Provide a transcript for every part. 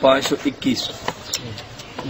521।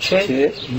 6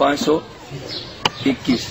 521।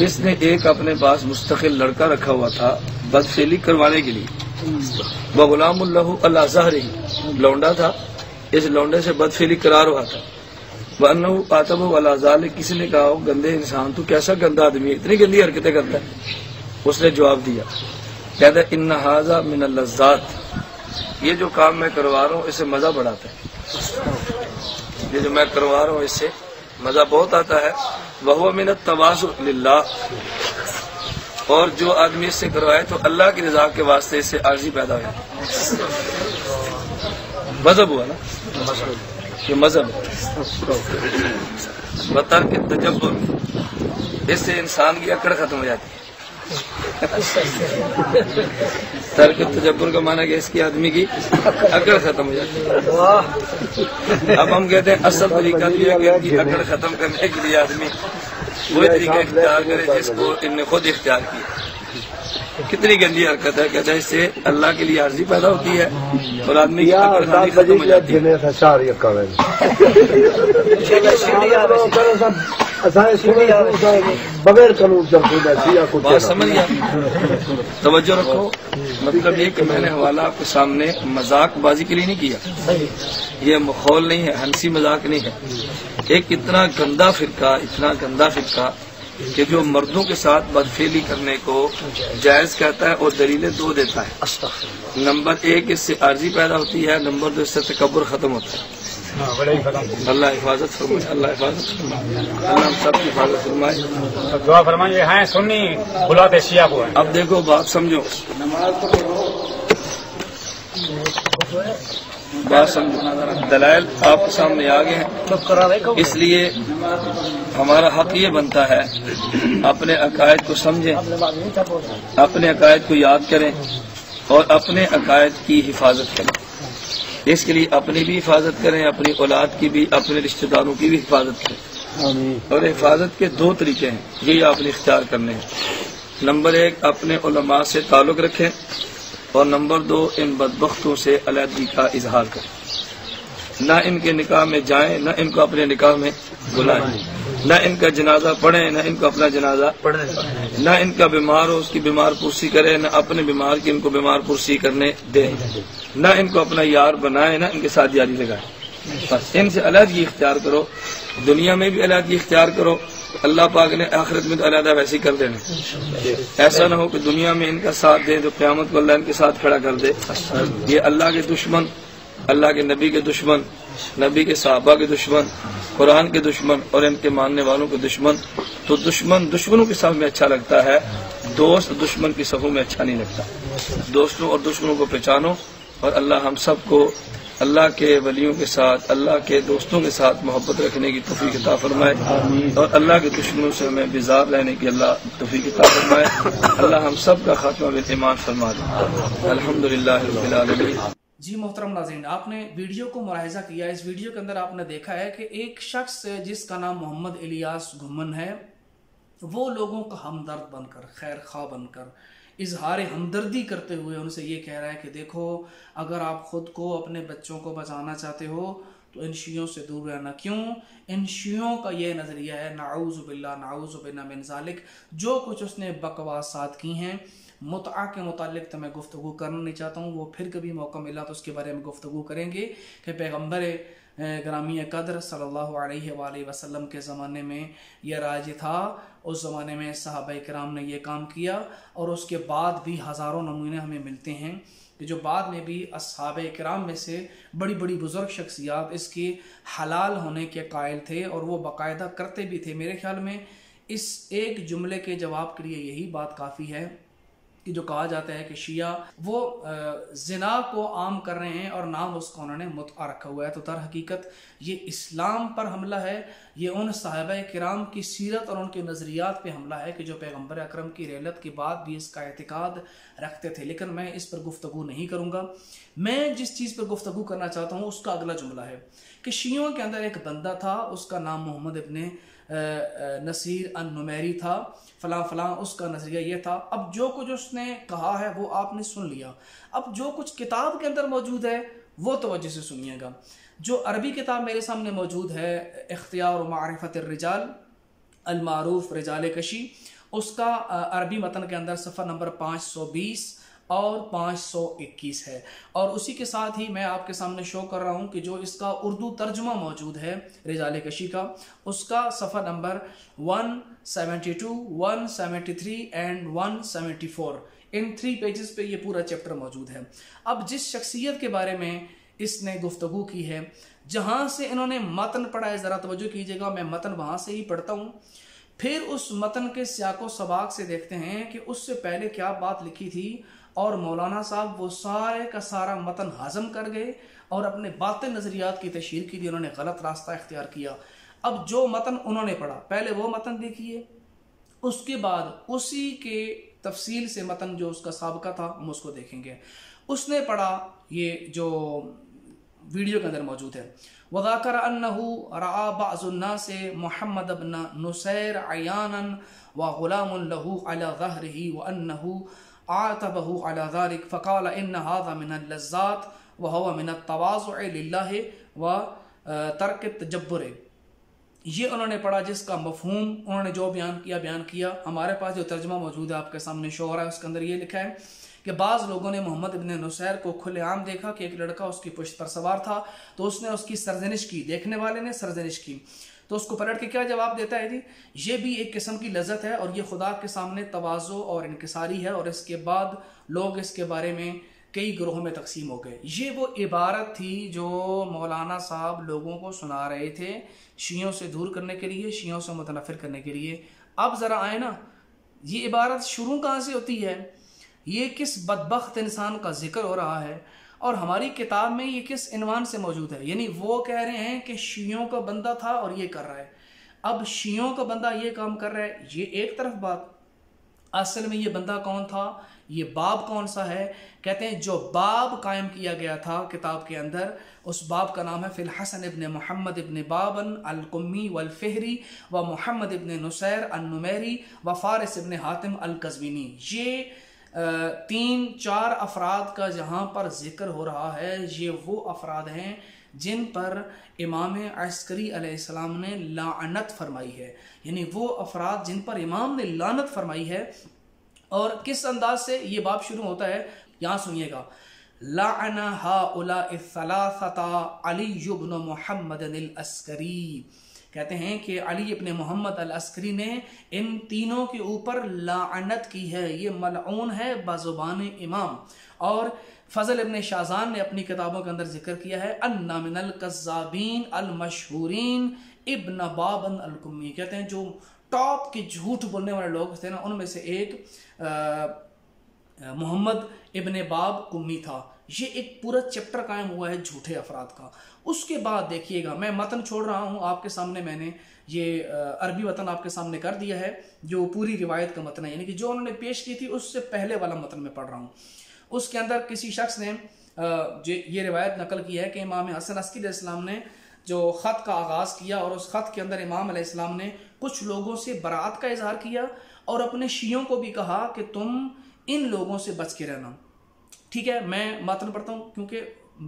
اس نے ایک اپنے پاس مستقل لڑکا رکھا ہوا تھا بدفعلی کروانے کے لیے، وہ غلام اللہ اللہ ظاہر لونڈا تھا، اس لونڈے سے بدفعلی کرا رہا تھا۔ وَأَنَّهُ آتَبَهُ عَلَى ذَلِكَ، کسی نے کہا گندے انسان تو کیسا گندا آدمی ہے، اتنی گندی حرکتیں کرتا ہے؟ اس نے جواب دیا، کہتا ہے ان ھذا من اللذات، یہ جو کام میں کروا رہا ہوں اس سے مزہ بڑھاتا ہے، یہ جو میں کروا رہا ہوں اس سے مزہ بہت آتا ہے۔ وَهُوَ مِنَ التَّوَاضُعِ لِلَّهِ، اور جو آدمی اس سے کروائے تو اللہ کی رضا کے واسطے اس سے عاجزی پیدا ہو جاتی ہے۔ مذہب ہوا نا، یہ مذہب ہے۔ وترک التجبر، اس سے انسان کی اکڑ ختم ہو جاتی ہے۔ ترک تجبر کا معنی کہ اس کی آدمی کی اکڑ ختم ہو جاتی ہے۔ اب ہم کہتے ہیں اصل طریقہ یہ ہے کہ ان کی اکڑ ختم کرنے کے لیے آدمی وہی طریقہ اختیار کرے جس کو ان نے خود اختیار کیا۔ کتنی گندی حرکت ہے، کہتا ہے اس سے اللہ کے لیے عرضی پیدا ہوتی ہے اور آدمی کی اکڑ ختم ہو جاتی ہے۔ بغیر بات سمجھ گیا؟ توجہ رکھو، مطلب یہ کہ میں نے حوالہ آپ کے سامنے مذاق بازی کے لیے نہیں کیا، یہ مخول نہیں ہے، ہنسی مذاق نہیں ہے۔ ایک اتنا گندا فرقہ کہ جو مردوں کے ساتھ بدفعلی کرنے کو جائز کہتا ہے اور دلیلیں دو دیتا ہے۔ نمبر ایک، اس سے عارضی پیدا ہوتی ہے، نمبر دو، اس سے تکبر ختم ہوتا ہے۔ اللہ حفاظت فرمائے، اللہ حفاظت فرمائے، اللہ ہم سب کی حفاظت فرمائے، دعا فرمائیں۔ یہ ہیں سنی بلاتے شیعہ کو۔ اب دیکھو بات سمجھو، بات سمجھو، دلائل آپ کے سامنے آ گئے ہیں، اس لیے ہمارا حق یہ بنتا ہے اپنے عقائد کو سمجھیں، اپنے عقائد کو یاد کریں اور اپنے عقائد کی حفاظت کریں۔ اس کے لیے اپنی بھی حفاظت کریں، اپنی اولاد کی بھی، اپنے رشتہ داروں کی بھی حفاظت کریں۔ اور حفاظت کے دو طریقے ہیں، یہی آپ نے اختیار کرنے ہیں۔ نمبر ایک، اپنے علماء سے تعلق رکھیں، اور نمبر دو، ان بدبختوں سے علیحدگی کا اظہار کریں۔ نہ ان کے نکاح میں جائیں، نہ ان کو اپنے نکاح میں بلائیں، نہ ان کا جنازہ پڑھیں، نہ ان کو اپنا جنازہ پڑھیں، نہ ان کا بیمار ہو اس کی بیمار پرسی کریں، نہ اپنے بیمار کی ان کو بیمار پرسی کرنے دیں، نہ ان کو اپنا یار بنائیں، نہ ان کے ساتھ یاری لگائیں۔ بس ان سے علیحدگی اختیار کرو، دنیا میں بھی علیحدگی اختیار کرو، اللہ پاک نے آخرت میں تو علیحدہ ویسے ہی کر دینا۔ ایسا نہ ہو کہ دنیا میں ان کا ساتھ دیں تو قیامت کو اللہ ان کے ساتھ کھڑا کر دے۔ یہ اللہ کے دشمن، اللہ کے نبی کے دشمن، نبی کے صحابہ کے دشمن، قرآن کے دشمن اور ان کے ماننے والوں کے دشمن۔ تو دشمنوں کے صف میں اچھا لگتا ہے، دوست دشمن کی صفوں میں اچھا نہیں لگتا۔ دوستوں اور دشمنوں کو پہچانو، اور اللہ ہم سب کو اللہ کے ولیوں کے ساتھ، اللہ کے دوستوں کے ساتھ محبت رکھنے کی توفیق عطا فرمائے، اور اللہ کے دشمنوں سے ہمیں بیزار رہنے کی اللہ توفیق عطا فرمائے۔ اللہ ہم سب کا خاتمہ بالایمان فرما دے۔ الحمدللہ رب العالمین۔ جی محترم ناظرین، آپ نے ویڈیو کو ملاحظہ کیا، اس ویڈیو کے اندر آپ نے دیکھا ہے کہ ایک شخص جس کا نام محمد الیاس گھمن ہے، وہ لوگوں کا ہمدرد بن کر، خیر خواہ بن کر، اظہار ہمدردی کرتے ہوئے ان سے یہ کہہ رہا ہے کہ دیکھو، اگر آپ خود کو، اپنے بچوں کو بچانا چاہتے ہو تو ان شیعوں سے دور رہنا۔ کیوں؟ ان شیعوں کا یہ نظریہ ہے، نعوذ باللہ نعوذ باللہ من ذالک، جو کچھ اس نے بکواسات کی ہیں متعہ کے متعلق تو میں گفتگو کرنا نہیں چاہتا ہوں، وہ پھر کبھی موقع ملا تو اس کے بارے میں گفتگو کریں گے کہ پیغمبر گرامی قدر صلی اللہ علیہ وآلہ وسلم کے زمانے میں یہ راج تھا، اس زمانے میں صحابہ کرام نے یہ کام کیا، اور اس کے بعد بھی ہزاروں نمونے ہمیں ملتے ہیں کہ جو بعد میں بھی اصحاب کرام میں سے بڑی بڑی بزرگ شخصیات اس کے حلال ہونے کے قائل تھے، اور وہ باقاعدہ کرتے بھی تھے۔ میرے خیال میں اس ایک جملے کے جواب کے لیے یہی بات کافی ہے کہ جو کہا جاتا ہے کہ شیعہ وہ زنا کو عام کر رہے ہیں اور نام اس کو انہوں نے متعہ رکھا ہوا ہے، تو در حقیقت یہ اسلام پر حملہ ہے، یہ ان صحابہ کرام کی سیرت اور ان کے نظریات پہ حملہ ہے کہ جو پیغمبر اکرم کی رحلت کے بعد بھی اس کا اعتقاد رکھتے تھے۔ لیکن میں اس پر گفتگو نہیں کروں گا، میں جس چیز پر گفتگو کرنا چاہتا ہوں اس کا اگلا جملہ ہے کہ شیعوں کے اندر ایک بندہ تھا، اس کا نام محمد ابن نصیر النمیری تھا، فلاں فلاں اس کا نظریہ یہ تھا۔ اب جو کچھ اس نے کہا ہے وہ آپ نے سن لیا، اب جو کچھ کتاب کے اندر موجود ہے وہ توجہ سے سنیے گا۔ جو عربی کتاب میرے سامنے موجود ہے، اختیار و معرفت الرجال المعروف رجال کشی، اس کا عربی متن کے اندر صفحہ نمبر 520 اور 521 ہے، اور اسی کے ساتھ ہی میں آپ کے سامنے شو کر رہا ہوں کہ جو اس کا اردو ترجمہ موجود ہے رجال کشی کا، اس کا صفحہ نمبر 172 173 اینڈ 174، ان 3 پیجز پہ یہ پورا چیپٹر موجود ہے۔ اب جس شخصیت کے بارے میں اس نے گفتگو کی ہے، جہاں سے انہوں نے متن پڑھا ہے، ذرا توجہ کیجئے گا، میں متن وہاں سے ہی پڑھتا ہوں، پھر اس متن کے سیاق و سباق سے دیکھتے ہیں کہ اس سے پہلے کیا بات لکھی تھی، اور مولانا صاحب وہ سارے کا سارا متن ہضم کر گئے اور اپنے باطل نظریات کی تشہیر کے لیے انہوں نے غلط راستہ اختیار کیا۔ اب جو متن انہوں نے پڑھا، پہلے وہ متن دیکھیے، اس کے بعد اسی کے تفصیل سے متن جو اس کا سابقہ تھا ہم اس کو دیکھیں گے۔ اس نے پڑھا، یہ جو ویڈیو کے اندر موجود ہے، وذاکر انه رأى بعض الناس محمد بن نصیر عیانا وغلام له على ظهره وانه عاتبه على ذلك فقال ان هذا من اللذات وهو من التواضع لله وترك التجبر۔ یہ انہوں نے پڑھا جس کا مفہوم انہوں نے جو بیان کیا۔ ہمارے پاس جو ترجمہ موجود ہے آپ کے سامنے شو ہو رہا ہے، اس کے اندر یہ لکھا ہے کہ بعض لوگوں نے محمد ابن نصیر کو کھلے عام دیکھا کہ ایک لڑکا اس کی پشت پر سوار تھا، تو اس نے اس کی سرزنش کی، دیکھنے والے نے سرزنش کی، تو اس کو پلٹ کے کیا جواب دیتا ہے؟ جی یہ بھی ایک قسم کی لذت ہے، اور یہ خدا کے سامنے تواضع اور انکساری ہے، اور اس کے بعد لوگ اس کے بارے میں کئی گروہوں میں تقسیم ہو گئے۔ یہ وہ عبارت تھی جو مولانا صاحب لوگوں کو سنا رہے تھے شیعوں سے دور کرنے کے لیے، شیعوں سے متنفر کرنے کے لیے۔ اب ذرا آئے نا، یہ عبارت شروع کہاں سے ہوتی ہے؟ یہ کس بدبخت انسان کا ذکر ہو رہا ہے، اور ہماری کتاب میں یہ کس عنوان سے موجود ہے؟ یعنی وہ کہہ رہے ہیں کہ شیعوں کا بندہ تھا اور یہ کر رہا ہے۔ اب شیعوں کا بندہ یہ کام کر رہا ہے، یہ ایک طرف بات، اصل میں یہ بندہ کون تھا، یہ باب کون سا ہے؟ کہتے ہیں جو باب قائم کیا گیا تھا کتاب کے اندر، اس باب کا نام ہے فی الحسن ابن محمد ابن بابن القمی والفہری و محمد ابن نصیر النمیری و فارس ابن حاتم القزوینی۔ یہ 3-4 افراد کا جہاں پر ذکر ہو رہا ہے، یہ وہ افراد ہیں جن پر امام عسکری علیہ السلام نے لعنت فرمائی ہے، یعنی وہ افراد جن پر امام نے لعنت فرمائی ہے۔ اور کس انداز سے یہ باب شروع ہوتا ہے، یہاں سنیے گا، لعن هؤلاء الثلاثة علی بن محمد العسکری۔ کہتے ہیں کہ علی ابن محمد العسکری نے ان تینوں کے اوپر لعنت کی ہے، یہ ملعون ہے بزبان امام۔ اور فضل ابن شازان نے اپنی کتابوں کے اندر ذکر کیا ہے ان من الکذابین المشہورین ابن بابن القمی، کہتے ہیں جو ٹاپ کے جھوٹ بولنے والے لوگ تھے نا، ان میں سے ایک محمد ابن باب قمی تھا۔ یہ ایک پورا چیپٹر قائم ہوا ہے جھوٹے افراد کا۔ اس کے بعد دیکھیے گا، میں متن چھوڑ رہا ہوں آپ کے سامنے، میں نے یہ عربی متن آپ کے سامنے کر دیا ہے جو پوری روایت کا متن ہے، یعنی کہ جو انہوں نے پیش کی تھی اس سے پہلے والا متن میں پڑھ رہا ہوں۔ اس کے اندر کسی شخص نے یہ روایت نقل کی ہے کہ امام حسن عسکری علیہ السلام نے جو خط کا آغاز کیا، اور اس خط کے اندر امام علیہ السلام نے کچھ لوگوں سے برات کا اظہار کیا، اور اپنے شیعوں کو بھی کہا کہ تم ان لوگوں سے بچ کے رہنا۔ ٹھیک ہے، میں متن پڑھتا ہوں کیونکہ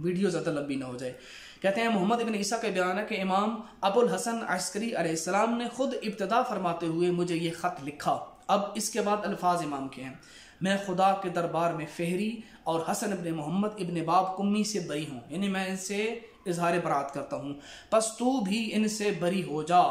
ویڈیو زیادہ لمبی نہ ہو جائے۔ کہتے ہیں محمد ابن عیسیٰ کا بیان ہے کہ امام ابو الحسن عسکری علیہ السلام نے خود ابتدا فرماتے ہوئے مجھے یہ خط لکھا۔ اب اس کے بعد الفاظ امام کے ہیں، میں خدا کے دربار میں فہری اور حسن ابن محمد ابن باب قمی سے بری ہوں، یعنی میں ان سے اظہار برات کرتا ہوں، پس تو بھی ان سے بری ہو جا،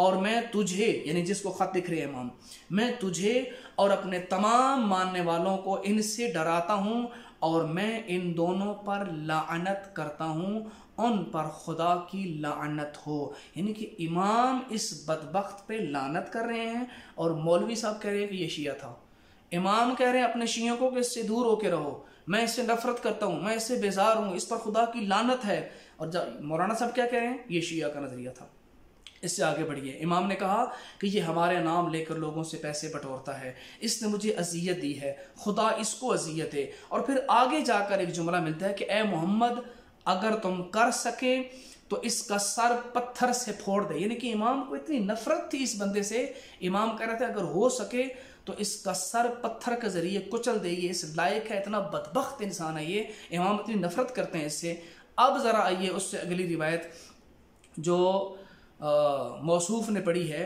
اور میں تجھے، یعنی جس کو خط لکھ رہے امام، میں تجھے اور اپنے تمام ماننے والوں کو ان سے ڈراتا ہوں، اور میں ان دونوں پر لعنت کرتا ہوں، ان پر خدا کی لعنت ہو۔ یعنی کہ امام اس بدبخت پہ لعنت کر رہے ہیں، اور مولوی صاحب کہہ رہے ہیں کہ یہ شیعہ تھا۔ امام کہہ رہے ہیں اپنے شیعوں کو کہ اس سے دور ہو کے رہو، میں اس سے نفرت کرتا ہوں، میں اس سے بیزار ہوں، اس پر خدا کی لعنت ہے۔ اور مولانا صاحب کیا کہہ رہے ہیں؟ یہ شیعہ کا نظریہ تھا۔ اس سے آگے بڑھیے، امام نے کہا کہ یہ ہمارے نام لے کر لوگوں سے پیسے بٹورتا ہے، اس نے مجھے اذیت دی ہے، خدا اس کو اذیت ہے۔ اور پھر آگے جا کر ایک جملہ ملتا ہے کہ اے محمد اگر تم کر سکے تو اس کا سر پتھر سے پھوڑ دے۔ یعنی کہ امام کو اتنی نفرت تھی اس بندے سے، امام کہہ رہے تھے اگر ہو سکے تو اس کا سر پتھر کے ذریعے کچل دے، یہ اس لائق ہے، اتنا بدبخت انسان ہے یہ، امام اتنی نفرت کرتے ہیں اس سے۔ اب ذرا آئیے اس سے اگلی روایت جو موصوف نے پڑھی ہے،